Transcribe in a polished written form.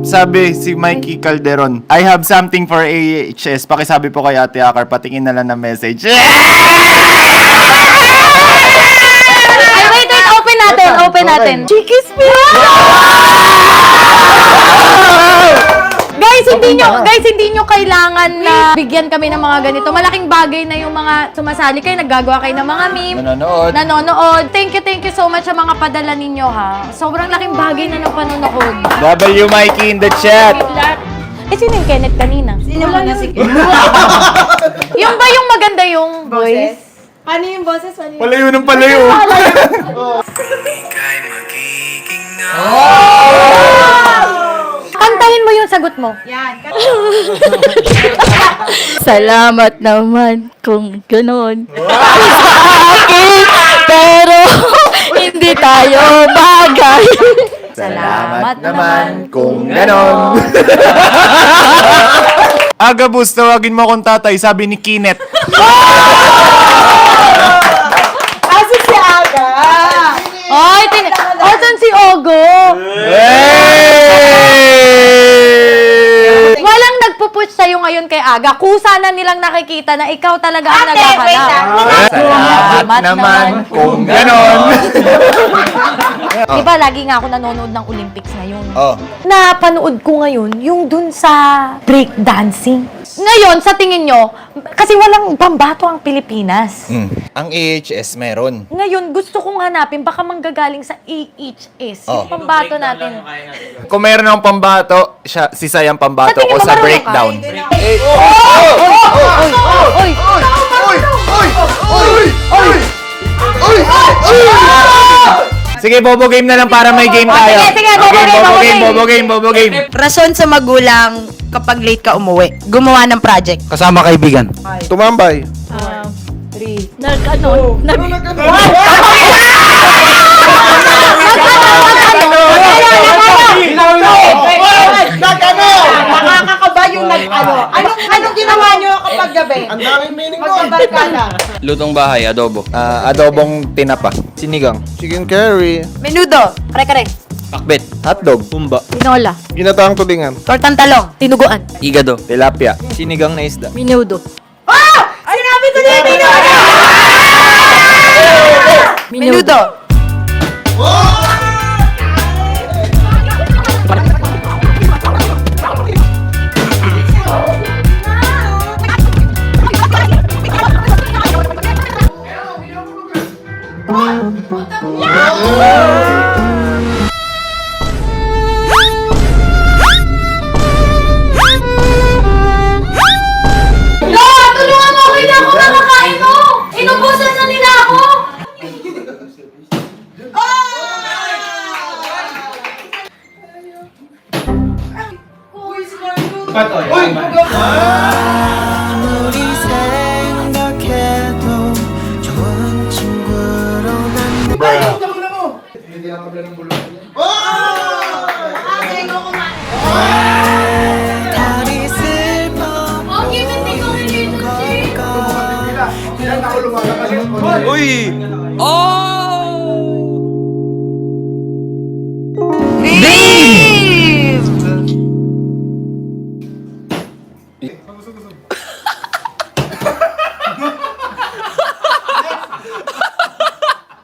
Sabi si Mikey Calderon, I have something for AHS. Pakisabi po kay Ate Akar, patingin na lang ng message. Ay, wait, open natin. Chikis me! Guys, hindi nyo kailangan na bigyan kami ng mga ganito. Malaking bagay na yung mga sumasali kayo, naggagawa kayo ng mga meme. Nanonood. Thank you so much sa mga padala ninyo, ha. Sobrang laking bagay na ng panonood. W Mikey in the chat. Sino yung Kenneth kanina? Sino mo na si Kenneth? Yung ba yung maganda yung voice? Paano yung boses? Palayo ng palayo. Kantahin mo yung sagot mo. Yan. Salamat naman kung gano'n. Sa akin, pero hindi tayo bagay. Salamat naman kung ganon. Aga bus, tawagin mo akong tatay, sabi ni Kinet. Aso si Aga. Ay, asan si Ogo? Walang nagpupush sa'yo ngayon kay Aga. Kusa na nilang nakikita na ikaw talaga ang naghahanap. Salamat naman kung ganon. Di ba, lagi nga ako nanonood ng Olympics ngayon. Oh. Napanood ko ngayon yung dun sa breakdancing. Ngayon, sa tingin nyo, kasi walang pambato ang Pilipinas. Ang AHS meron. Ngayon, gusto kong hanapin, baka manggagaling sa AHS. Yung pambato natin. Kung meron ng pambato, si Sayang pambato Sa tingin ko mo, sa marunong breakdown. Sige, Bobo game na lang para may game tayo. Sige, Bobo game. Rason sa magulang kapag late ka umuwi. Gumawa ng project. Kasama kaibigan. Tumambay. Nakakakaba yung nag-ano. Anong ginawa nyo kapag gabi? Ang daming meaning nun. Magbabarkada. Lutong bahay, adobo. Adobong tinapa. Sinigang. Chicken curry. Menudo. Kare-kare. Pakbet. Hotdog. Pumba. Tinola. Ginataang tulingan. Tortang talong. Tinuguan. Igado. Tilapia. Sinigang na isda. Minudo. Sinabi ko na yung menudo. Menudo. Tulungan mo ako, hindi ako makakain mo! Inubusan na nila ako! Uy!